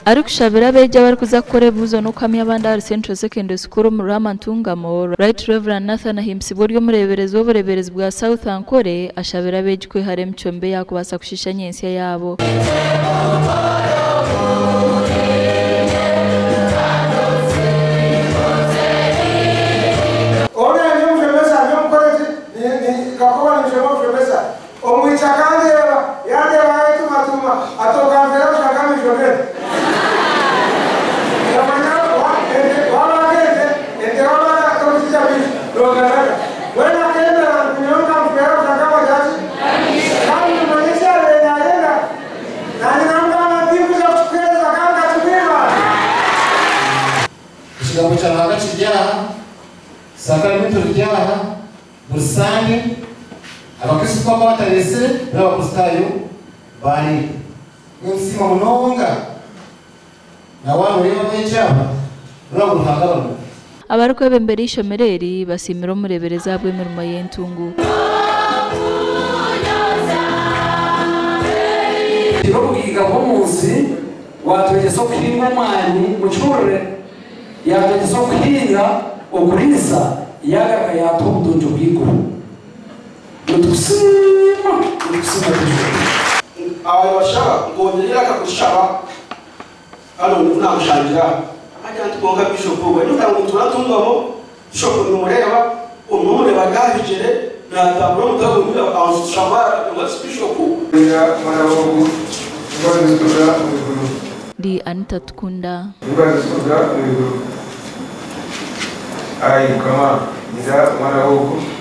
Arikushabira beja bari kuzakora buzo no kamya Bandari Central Secondary School mu Ramantungamo. Right Reverend Nathan Ahimsibwo ryo mureberezi w'ubureberezi bwa South Ankole ashabira beje kwe harem chombe yakubasa kushisha nyensi yabo. Kuchana chijyaha sakramento ryaha busange abakristo kwa batarese n'abakustayo bari nsima munonga na wano rero b'ecyaba n'abuhangabano Abariko bembere ishomereri basimira umurebereza bw'emirimo y'entungu. Irobugiga bomuzi watwegeso kwimwa mwanyi muchure yategeso kuhinga okurisa yaga yato mudonjo bwigo utusima abaye bashaka ngongera akakushaba hano ntamushangira ajya tugonga bishop we ntango turatungamo bishop numureba umumure bagahijere natambura mutagumira abashaba bishop ya marawo ngazikora Di Anita Tukunda ngazikora ai kama nida marawo